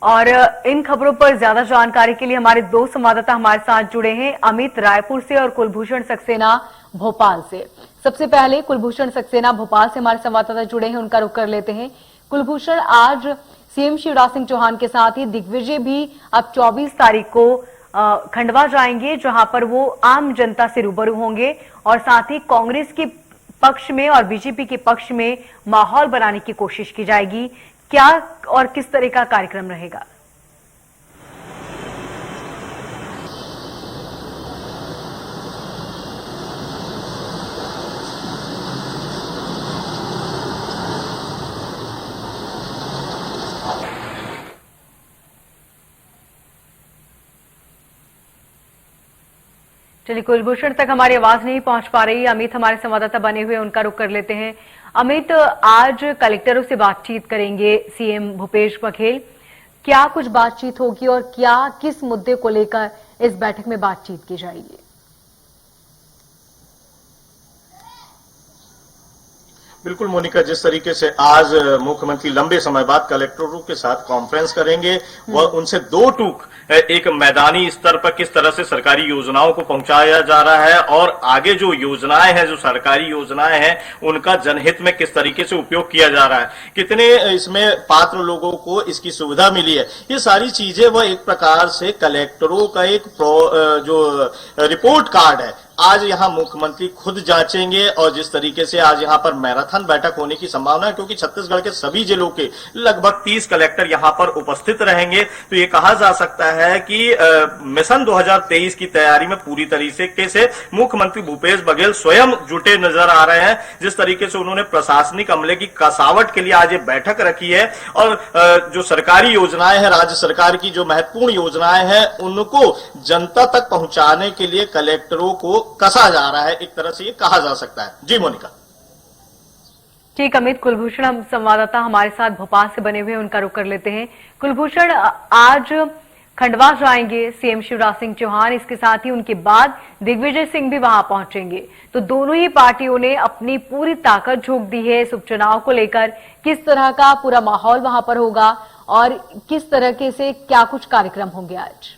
और इन खबरों पर ज्यादा जानकारी के लिए हमारे दो संवाददाता हमारे साथ जुड़े हैं, अमित रायपुर से और कुलभूषण सक्सेना भोपाल से। सबसे पहले कुलभूषण सक्सेना भोपाल से हमारे संवाददाता जुड़े हैं, उनका रुख कर लेते हैं। कुलभूषण, आज सीएम शिवराज सिंह चौहान के साथ ही दिग्विजय भी अब 24 तारीख को खंडवा जाएंगे, जहां पर वो आम जनता से रूबरू होंगे और साथ ही कांग्रेस के पक्ष में और बीजेपी के पक्ष में माहौल बनाने की कोशिश की जाएगी। क्या और किस तरह का कार्यक्रम रहेगा? चलिए, कुलभूषण तक हमारी आवाज नहीं पहुंच पा रही। अमित हमारे संवाददाता बने हुए, उनका रुख कर लेते हैं। अमित, आज कलेक्टरों से बातचीत करेंगे सीएम भूपेश बघेल, क्या कुछ बातचीत होगी और क्या किस मुद्दे को लेकर इस बैठक में बातचीत की जाएगी? बिल्कुल मोनिका, जिस तरीके से आज मुख्यमंत्री लंबे समय बाद कलेक्टरों के साथ कॉन्फ्रेंस करेंगे वह उनसे दो टूक एक मैदानी स्तर पर किस तरह से सरकारी योजनाओं को पहुंचाया जा रहा है और आगे जो योजनाएं हैं, जो सरकारी योजनाएं हैं, उनका जनहित में किस तरीके से उपयोग किया जा रहा है, कितने इसमें पात्र लोगों को इसकी सुविधा मिली है, ये सारी चीजें वह एक प्रकार से कलेक्टरों का एक जो रिपोर्ट कार्ड है आज यहाँ मुख्यमंत्री खुद जांचेंगे। और जिस तरीके से आज यहाँ पर मैराथन बैठक होने की संभावना है, क्योंकि छत्तीसगढ़ के सभी जिलों के लगभग 30 कलेक्टर यहाँ पर उपस्थित रहेंगे, तो ये कहा जा सकता है कि मिशन 2023 की तैयारी में पूरी तरीके से मुख्यमंत्री भूपेश बघेल स्वयं जुटे नजर आ रहे हैं। जिस तरीके से उन्होंने प्रशासनिक अमले की कसावट के लिए आज ये बैठक रखी है और जो सरकारी योजनाएं हैं, राज्य सरकार की जो महत्वपूर्ण योजनाएं हैं, उनको जनता तक पहुंचाने के लिए कलेक्टरों को कसा जा रहा है, एक तरह से ये कहा जा सकता है। जी मोनिका। ठीक, अमित। कुलभूषण हम संवाददाता हमारे साथ भोपाल से बने हुए, उनका रुख कर लेते हैं। कुलभूषण, आज खंडवा जाएंगे सीएम शिवराज सिंह चौहान, इसके साथ ही उनके बाद दिग्विजय सिंह भी वहां पहुंचेंगे, तो दोनों ही पार्टियों ने अपनी पूरी ताकत झोंक दी है इस उपचुनाव को लेकर। किस तरह का पूरा माहौल वहां पर होगा और किस तरह से क्या कुछ कार्यक्रम होंगे आज?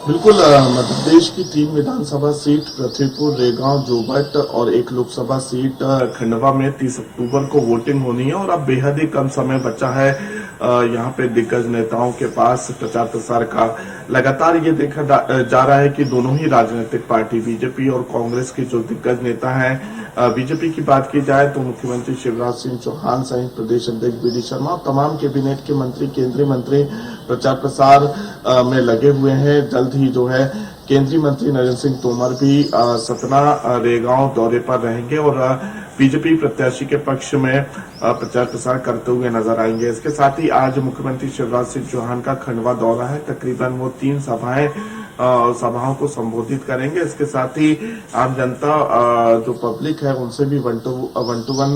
बिल्कुल, मध्य प्रदेश की 3 विधानसभा सीट पृथ्वीपुर, रेगांव, जोबट और एक लोकसभा सीट खंडवा में 30 अक्टूबर को वोटिंग होनी है और अब बेहद ही कम समय बचा है यहाँ पे दिग्गज नेताओं के पास प्रचार प्रसार का। लगातार ये देखा जा रहा है कि दोनों ही राजनीतिक पार्टी बीजेपी और कांग्रेस के जो दिग्गज नेता हैं, बीजेपी की बात की जाए तो मुख्यमंत्री शिवराज सिंह चौहान सहित प्रदेश अध्यक्ष बी.डी. शर्मा और तमाम कैबिनेट के मंत्री, केंद्रीय मंत्री प्रचार प्रसार में लगे हुए हैं। जल्द ही जो है केंद्रीय मंत्री नरेंद्र सिंह तोमर भी सतना, रेगांव दौरे पर रहेंगे और बीजेपी प्रत्याशी के पक्ष में प्रचार प्रसार करते हुए नजर आएंगे। इसके साथ ही आज मुख्यमंत्री शिवराज सिंह चौहान का खंडवा दौरा है, तकरीबन वो 3 सभाओं को संबोधित करेंगे। इसके साथ ही आम जनता जो पब्लिक है उनसे भी वन टू वन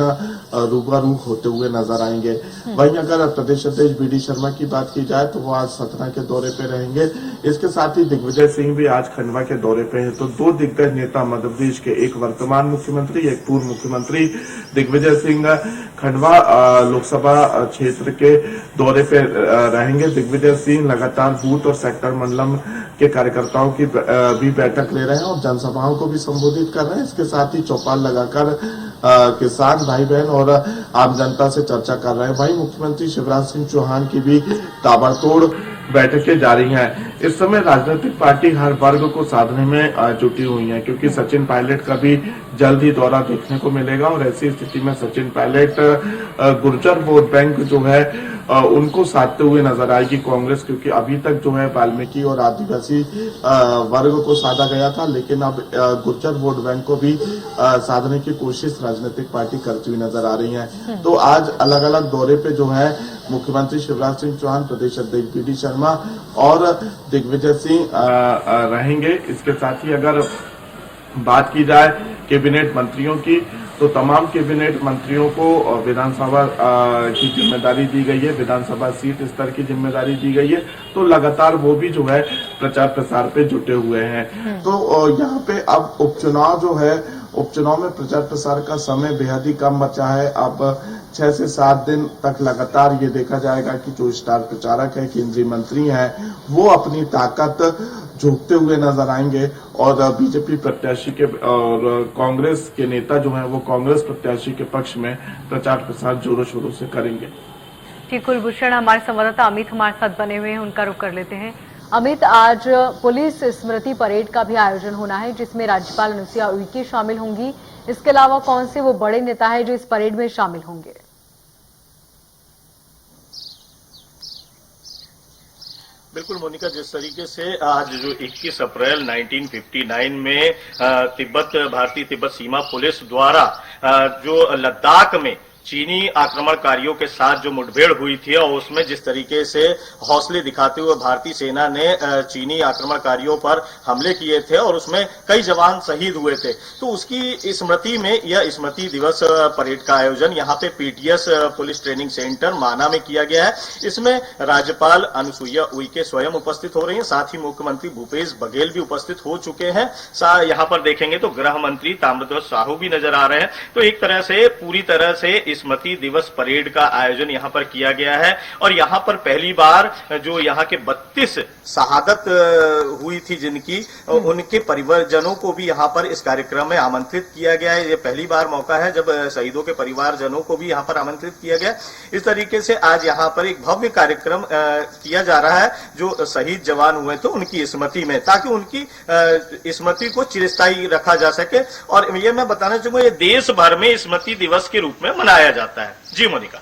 रूबरू होते हुए नजर आएंगे। वहीं अगर प्रदेश अध्यक्ष बी.डी. शर्मा की बात की जाए तो वो आज सतना के दौरे पे रहेंगे। इसके साथ ही दिग्विजय सिंह भी आज खंडवा के दौरे पे हैं। तो 2 दिग्गज नेता मध्य प्रदेश के, एक वर्तमान मुख्यमंत्री, एक पूर्व मुख्यमंत्री दिग्विजय सिंह खंडवा लोकसभा क्षेत्र के दौरे पे रहेंगे। दिग्विजय सिंह लगातार बूथ और सेक्टर मंडलम के कार्यकर्ताओं की भी बैठक ले रहे हैं और जनसभाओं को भी संबोधित कर रहे हैं। इसके साथ ही चौपाल लगाकर किसान भाई बहन और आम जनता से चर्चा कर रहे हैं। वहीं मुख्यमंत्री शिवराज सिंह चौहान की भी ताबड़तोड़ बैठकें जारी हैं। इस समय राजनीतिक पार्टी हर वर्ग को साधने में जुटी हुई है, क्योंकि सचिन पायलट का भी जल्द ही दौरा देखने को मिलेगा और ऐसी स्थिति में सचिन पायलट गुर्जर वोट बैंक जो है उनको साधते हुए नजर आएगी कांग्रेस, क्योंकि अभी तक जो है वाल्मीकि और आदिवासी वर्ग को साधा गया था, लेकिन अब गुर्जर वोट बैंक को भी साधने की कोशिश राजनीतिक पार्टी करती हुई नजर आ रही है। तो आज अलग अलग दौरे पे जो है मुख्यमंत्री शिवराज सिंह चौहान, प्रदेश अध्यक्ष बी.डी. शर्मा और दिग्विजय सिंह रहेंगे। इसके साथ ही अगर बात की जाए कैबिनेट मंत्रियों की, तो तमाम कैबिनेट मंत्रियों को विधानसभा की जिम्मेदारी दी गई है, विधानसभा सीट स्तर की जिम्मेदारी दी गई है, तो लगातार वो भी जो है प्रचार प्रसार पे जुटे हुए हैं। तो यहाँ पे अब उपचुनाव जो है, उपचुनाव में प्रचार प्रसार का समय बेहद ही कम बचा है। अब 6 से 7 दिन तक लगातार ये देखा जाएगा कि जो स्टार प्रचारक है, केंद्रीय मंत्री हैं, वो अपनी ताकत झोंकते हुए नजर आएंगे और बीजेपी प्रत्याशी के और कांग्रेस के नेता जो हैं वो कांग्रेस प्रत्याशी के पक्ष में प्रचार प्रसार जोरों शोरों से करेंगे। ठीक, कुलभूषण हमारे संवाददाता अमित हमारे साथ बने हुए हैं, उनका रुख कर लेते हैं। अमित, आज पुलिस स्मृति परेड का भी आयोजन होना है जिसमें राज्यपाल अनुसुईया उइके शामिल होंगी। इसके अलावा कौन से वो बड़े नेता है जो इस परेड में शामिल होंगे? बिल्कुल मोनिका, जिस तरीके से आज जो 21 अप्रैल 1959 में भारतीय तिब्बत सीमा पुलिस द्वारा जो लद्दाख में चीनी आक्रमणकारियों के साथ जो मुठभेड़ हुई थी और उसमें जिस तरीके से हौसले दिखाते हुए भारतीय सेना ने चीनी आक्रमणकारियों पर हमले किए थे और उसमें कई जवान शहीद हुए थे, तो उसकी स्मृति में यह स्मृति दिवस परेड का आयोजन यहाँ पे पीटीएस पुलिस ट्रेनिंग सेंटर माना में किया गया है। इसमें राज्यपाल अनुसुईया उइके स्वयं उपस्थित हो रही हैं, साथ ही मुख्यमंत्री भूपेश बघेल भी उपस्थित हो चुके हैं। यहाँ पर देखेंगे तो गृह मंत्री ताम्रध्वज साहू भी नजर आ रहे हैं। तो एक तरह से पूरी तरह से स्मृति दिवस परेड का आयोजन यहाँ पर किया गया है और यहाँ पर पहली बार जो यहाँ के 32 शहादत हुई थी जिनकी, उनके परिवारजनों को भी यहाँ पर इस कार्यक्रम में आमंत्रित किया गया है। ये पहली बार मौका है जब शहीदों के परिवारजनों को भी यहाँ पर आमंत्रित किया गया। इस तरीके से आज यहाँ पर एक भव्य कार्यक्रम किया जा रहा है जो शहीद जवान हुए थे उनकी स्मृति में, ताकि उनकी स्मृति को चिरस्थायी रखा जा सके। और ये मैं बताना चाहूंगा, ये देश भर में स्मृति दिवस के रूप में मनाया जाता है। जी मोनिका।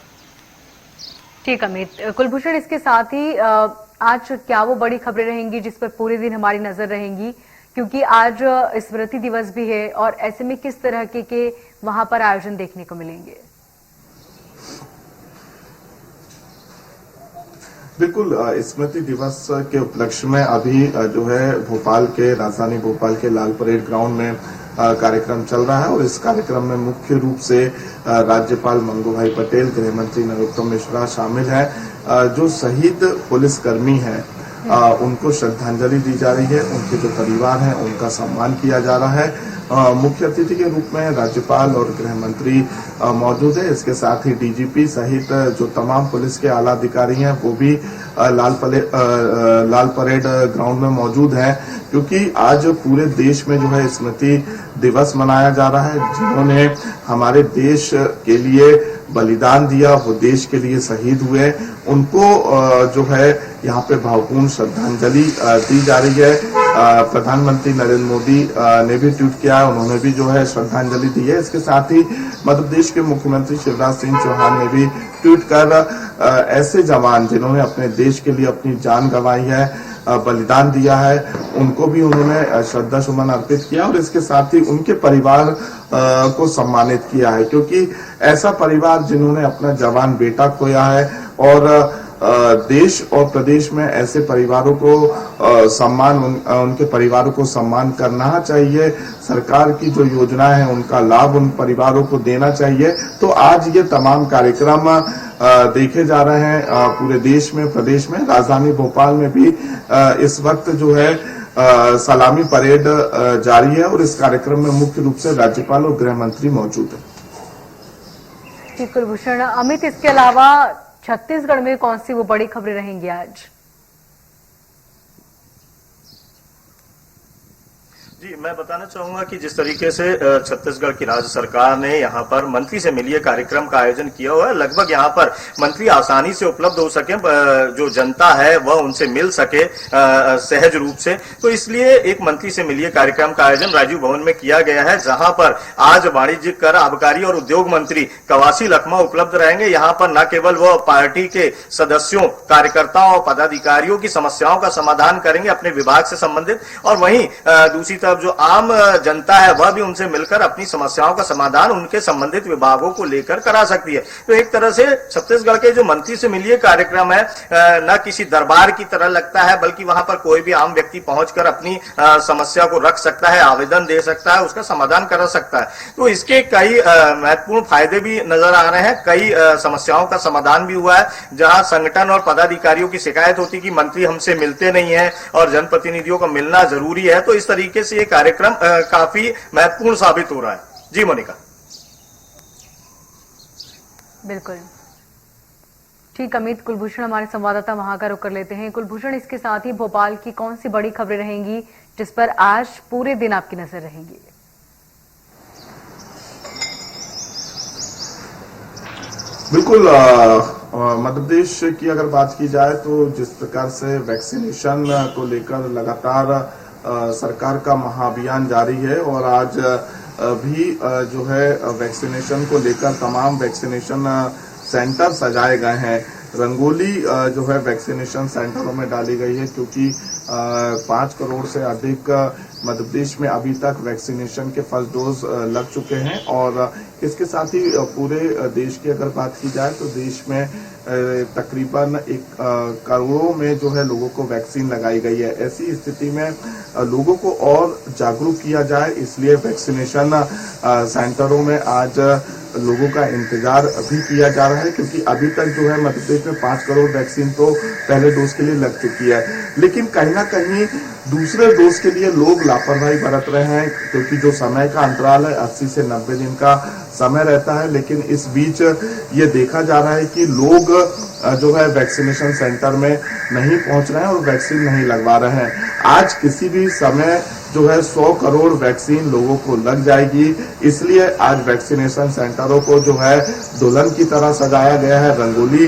ठीक अमित। कुलभूषण, इसके साथ ही आज क्या वो बड़ी खबरें रहेंगी जिस पर पूरे दिन हमारी नजर रहेंगी, क्योंकि आज स्मृति दिवस भी है और ऐसे में किस तरह के वहां पर आयोजन देखने को मिलेंगे? बिल्कुल, स्मृति दिवस के उपलक्ष्य में अभी जो है भोपाल के राजधानी भोपाल के लाल परेड ग्राउंड में कार्यक्रम चल रहा है और इस कार्यक्रम में मुख्य रूप से राज्यपाल मंगू भाई पटेल, गृह मंत्री नरोत्तम मिश्रा शामिल हैं। जो शहीद पुलिसकर्मी हैं उनको श्रद्धांजलि दी जा रही है, उनके जो परिवार हैं उनका सम्मान किया जा रहा है। मुख्य अतिथि के रूप में राज्यपाल और गृह मंत्री मौजूद है। इसके साथ ही डीजीपी सहित जो तमाम पुलिस के आला अधिकारी हैं वो भी लाल परेड ग्राउंड में मौजूद हैं, क्योंकि आज पूरे देश में जो है स्मृति दिवस मनाया जा रहा है। जिन्होंने हमारे देश के लिए बलिदान दिया, वो देश के लिए शहीद हुए, उनको जो है यहाँ पे भावपूर्ण श्रद्धांजलि दी जा रही है। प्रधानमंत्री नरेंद्र मोदी ने भी ट्वीट किया, उन्होंने भी जो है श्रद्धांजलि दी है। इसके साथ ही मध्य प्रदेश के मुख्यमंत्री शिवराज सिंह चौहान ने भी ट्वीट कर ऐसे जवान जिन्होंने अपने देश के लिए अपनी जान गंवाई है, बलिदान दिया है, उनको भी उन्होंने श्रद्धा सुमन अर्पित किया और इसके साथ ही उनके परिवार को सम्मानित किया है, क्योंकि ऐसा परिवार जिन्होंने अपना जवान बेटा खोया है और देश और प्रदेश में ऐसे परिवारों को सम्मान उनके परिवारों को सम्मान करना चाहिए। सरकार की जो योजनाएं हैं उनका लाभ उन परिवारों को देना चाहिए। तो आज ये तमाम कार्यक्रम देखे जा रहे हैं पूरे देश में, प्रदेश में, राजधानी भोपाल में भी इस वक्त जो है सलामी परेड जारी है और इस कार्यक्रम में मुख्य रूप से राज्यपाल और गृह मंत्री मौजूद है। ठीक कुलभूषण। अमित, इसके अलावा छत्तीसगढ़ में कौन सी वो बड़ी खबरें रहेंगी आज? जी, मैं बताना चाहूंगा कि जिस तरीके से छत्तीसगढ़ की राज्य सरकार ने यहाँ पर मंत्री से मिलिए कार्यक्रम का आयोजन किया हुआ है। लगभग यहाँ पर मंत्री आसानी से उपलब्ध हो सके, जो जनता है वह उनसे मिल सके सहज रूप से, तो इसलिए एक मंत्री से मिलिए कार्यक्रम का आयोजन राजीव भवन में किया गया है, जहां पर आज वाणिज्यिक, कर, आबकारी और उद्योग मंत्री कवासी लखमा उपलब्ध रहेंगे। यहाँ पर न केवल वह पार्टी के सदस्यों, कार्यकर्ताओं और पदाधिकारियों की समस्याओं का समाधान करेंगे अपने विभाग से संबंधित, और वहीं दूसरी जो आम जनता है वह भी उनसे मिलकर अपनी समस्याओं का समाधान उनके संबंधित विभागों को लेकर करा सकती है। तो एक तरह से छत्तीसगढ़ के जो मंत्री से मिलिए कार्यक्रम है न किसी दरबार की तरह लगता है, बल्कि वहां पर कोई भी आम व्यक्ति पहुंचकर अपनी समस्या को रख सकता है, आवेदन दे सकता है, उसका समाधान करा सकता है। तो इसके कई महत्वपूर्ण फायदे भी नजर आ रहे हैं। कई समस्याओं का समाधान भी हुआ है, जहां संगठन और पदाधिकारियों की शिकायत होती कि मंत्री हमसे मिलते नहीं है और जनप्रतिनिधियों को मिलना जरूरी है। तो इस तरीके से ये कार्यक्रम काफी महत्वपूर्ण साबित हो रहा है। जी मोनिका। बिल्कुल ठीक। अमित, कुलभूषण हमारे संवाददाता वहां का रुख कर लेते हैं। कुलभूषण, इसके साथ ही भोपाल की कौन सी बड़ी खबरें रहेंगी जिस पर आज पूरे दिन आपकी नजर रहेगी? बिल्कुल मध्य प्रदेश की अगर बात की जाए तो जिस प्रकार से वैक्सीनेशन को लेकर लगातार सरकार का महाअभियान जारी है और आज भी जो है वैक्सीनेशन को लेकर तमाम वैक्सीनेशन सेंटर सजाए गए हैं। रंगोली जो है वैक्सीनेशन सेंटरों में डाली गई है क्योंकि 5 करोड़ से अधिक मध्य प्रदेश में अभी तक वैक्सीनेशन के फर्स्ट डोज लग चुके हैं और इसके साथ ही पूरे देश की अगर बात की जाए तो देश में तकरीबन 1 करोड़ों में जो है लोगों को वैक्सीन लगाई गई है। ऐसी स्थिति में लोगों को और जागरूक किया जाए, इसलिए वैक्सीनेशन सेंटरों में आज लोगों का इंतजार भी किया जा रहा है क्योंकि अभी तक जो है मध्य प्रदेश में 5 करोड़ वैक्सीन तो पहले डोज के लिए लग चुकी है, लेकिन कहीं ना कहीं दूसरे डोज के लिए लोग लापरवाही बरत रहे हैं क्योंकि जो समय का अंतराल है 80 से 90 दिन का समय रहता है। लेकिन इस बीच ये देखा जा रहा है कि लोग जो है वैक्सीनेशन सेंटर में नहीं पहुंच रहे हैं और वैक्सीन नहीं लगवा रहे हैं। आज किसी भी समय जो है 100 करोड़ वैक्सीन लोगों को लग जाएगी, इसलिए आज वैक्सीनेशन सेंटरों को जो है दुल्हन की तरह सजाया गया है। रंगोली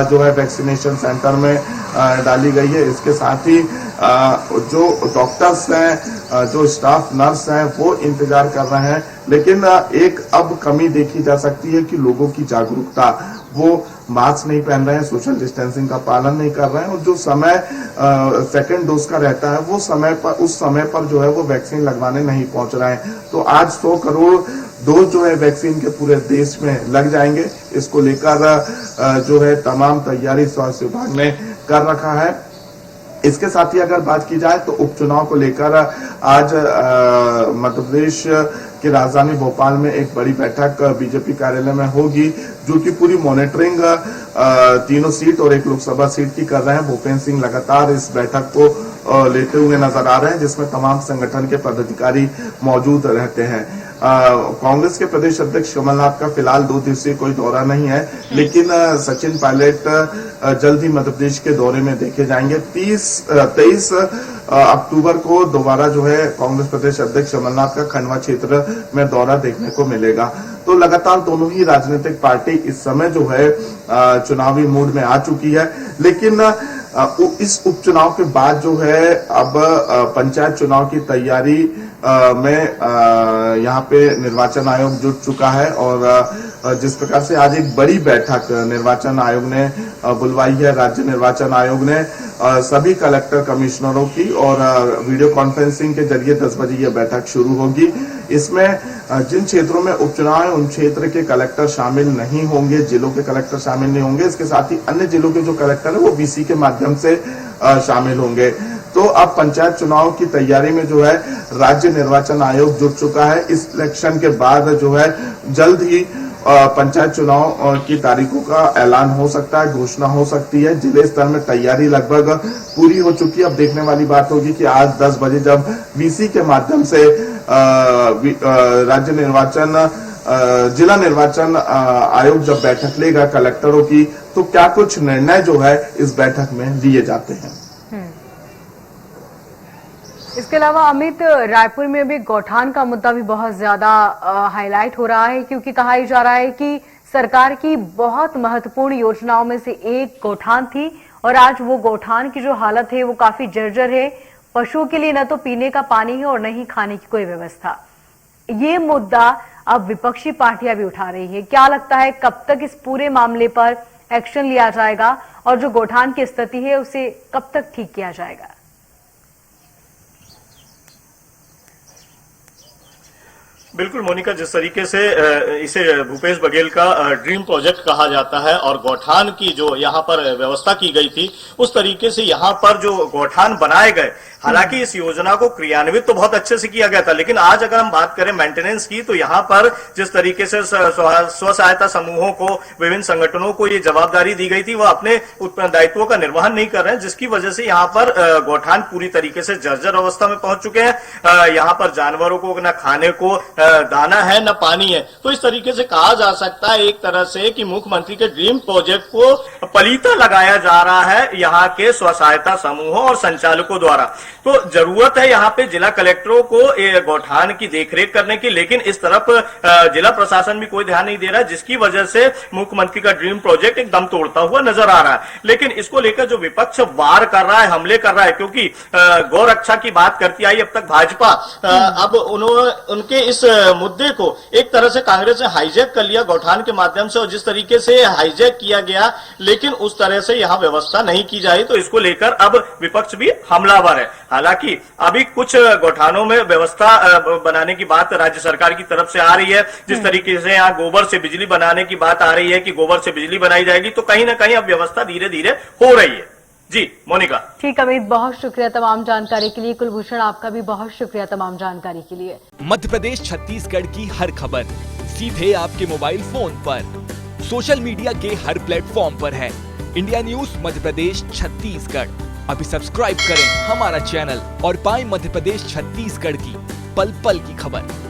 जो है वैक्सीनेशन सेंटर में डाली गई है। इसके साथ ही जो डॉक्टर्स हैं, जो स्टाफ नर्स हैं वो इंतजार कर रहे हैं, लेकिन एक अब कमी देखी जा सकती है कि लोगों की जागरूकता, वो मास्क नहीं पहन रहे हैं, सोशल डिस्टेंसिंग का पालन नहीं कर रहे हैं और जो समय सेकेंड डोज का रहता है वो उस समय पर जो है वो वैक्सीन लगवाने नहीं पहुंच रहे हैं। तो आज 100 करोड़ डोज जो है वैक्सीन के पूरे देश में लग जाएंगे। इसको लेकर जो है तमाम तैयारी स्वास्थ्य विभाग ने कर रखा है। इसके साथ ही अगर बात की जाए तो उपचुनाव को लेकर आज मध्य प्रदेश की राजधानी भोपाल में एक बड़ी बैठक बीजेपी कार्यालय में होगी, जो कि पूरी मॉनिटरिंग तीनों सीट और एक लोकसभा सीट की कर रहे हैं। भूपेंद्र सिंह लगातार इस बैठक को लेते हुए नजर आ रहे हैं, जिसमें तमाम संगठन के पदाधिकारी मौजूद रहते हैं। कांग्रेस के प्रदेश अध्यक्ष कमलनाथ का फिलहाल 2 दिवसीय कोई दौरा नहीं है, लेकिन सचिन पायलट जल्द ही मध्य प्रदेश के दौरे में देखे जाएंगे। 23 अक्टूबर को दोबारा जो है कांग्रेस प्रदेश अध्यक्ष कमलनाथ का खंडवा क्षेत्र में दौरा देखने को मिलेगा। तो लगातार दोनों ही राजनीतिक पार्टी इस समय जो है चुनावी मूड में आ चुकी है, लेकिन इस उपचुनाव के बाद जो है अब पंचायत चुनाव की तैयारी में यहाँ पे निर्वाचन आयोग जुट चुका है और जिस प्रकार से आज एक बड़ी बैठक निर्वाचन आयोग ने बुलवाई है, राज्य निर्वाचन आयोग ने सभी कलेक्टर कमिश्नरों की, और वीडियो कॉन्फ्रेंसिंग के जरिए 10 बजे यह बैठक शुरू होगी। इसमें जिन क्षेत्रों में उपचुनाव है उन क्षेत्र के कलेक्टर शामिल नहीं होंगे, जिलों के कलेक्टर शामिल नहीं होंगे। इसके साथ ही अन्य जिलों के जो कलेक्टर है वो वीसी के माध्यम से शामिल होंगे। तो अब पंचायत चुनाव की तैयारी में जो है राज्य निर्वाचन आयोग जुट चुका है। इस इलेक्शन के बाद जो है जल्द ही पंचायत चुनाव की तारीखों का ऐलान हो सकता है, घोषणा हो सकती है। जिले स्तर में तैयारी लगभग पूरी हो चुकी है। अब देखने वाली बात होगी कि आज 10 बजे जब वीसी के माध्यम से राज्य निर्वाचन जिला निर्वाचन आयोग जब बैठक लेगा कलेक्टरों की, तो क्या कुछ निर्णय जो है इस बैठक में लिए जाते हैं। इसके अलावा अमित, रायपुर में भी गौठान का मुद्दा भी बहुत ज्यादा हाईलाइट हो रहा है, क्योंकि कहा ही जा रहा है कि सरकार की बहुत महत्वपूर्ण योजनाओं में से एक गौठान थी और आज वो गौठान की जो हालत है वो काफी जर्जर है। पशुओं के लिए न तो पीने का पानी है और न ही खाने की कोई व्यवस्था। ये मुद्दा अब विपक्षी पार्टियां भी उठा रही है। क्या लगता है कब तक इस पूरे मामले पर एक्शन लिया जाएगा और जो गौठान की स्थिति है उसे कब तक ठीक किया जाएगा? बिल्कुल मोनिका, जिस तरीके से इसे भूपेश बघेल का ड्रीम प्रोजेक्ट कहा जाता है और गौठान की जो यहाँ पर व्यवस्था की गई थी, उस तरीके से यहाँ पर जो गौठान बनाए गए हालांकि इस योजना को क्रियान्वित तो बहुत अच्छे से किया गया था, लेकिन आज अगर हम बात करें मेंटेनेंस की, तो यहाँ पर जिस तरीके से स्व सहायता समूहों को, विभिन्न संगठनों को ये जवाबदारी दी गई थी, वह अपने उत्तरदायित्वों का निर्वहन नहीं कर रहे हैं, जिसकी वजह से यहाँ पर गौठान पूरी तरीके से जर्जर अवस्था में पहुंच चुके हैं। यहाँ पर जानवरों को न खाने को दाना है न पानी है। तो इस तरीके से कहा जा सकता है एक तरह से कि मुख्यमंत्री के ड्रीम प्रोजेक्ट को पलीता लगाया जा रहा है यहाँ के स्व सहायता समूहों और संचालकों द्वारा। तो जरूरत है यहाँ पे जिला कलेक्टरों को गौठान की देखरेख करने की, लेकिन इस तरफ जिला प्रशासन भी कोई ध्यान नहीं दे रहा है, जिसकी वजह से मुख्यमंत्री का ड्रीम प्रोजेक्ट एकदम तोड़ता हुआ नजर आ रहा है। लेकिन इसको लेकर जो विपक्ष वार कर रहा है, हमले कर रहा है, क्योंकि गौ रक्षा की बात करती आई अब तक भाजपा, अब उनके इस मुद्दे को एक तरह से कांग्रेस ने हाईजैक कर लिया गौठान के माध्यम से, और जिस तरीके से हाईजैक किया गया, लेकिन उस तरह से यहां व्यवस्था नहीं की जाए, तो इसको लेकर अब विपक्ष भी हमलावर है। हालांकि अभी कुछ गौठानों में व्यवस्था बनाने की बात राज्य सरकार की तरफ से आ रही है, जिस तरीके से यहाँ गोबर से बिजली बनाने की बात आ रही है कि गोबर से बिजली बनाई जाएगी, तो कहीं ना कहीं अब व्यवस्था धीरे धीरे हो रही है। जी मोनिका। ठीक अमित, बहुत शुक्रिया तमाम जानकारी के लिए। कुलभूषण, आपका भी बहुत शुक्रिया तमाम जानकारी के लिए। मध्य प्रदेश छत्तीसगढ़ की हर खबर सीधे आपके मोबाइल फोन पर, सोशल मीडिया के हर प्लेटफॉर्म पर है। इंडिया न्यूज मध्य प्रदेश छत्तीसगढ़, अभी सब्सक्राइब करें हमारा चैनल और पाएं मध्य प्रदेश छत्तीसगढ़ की पल पल की खबर।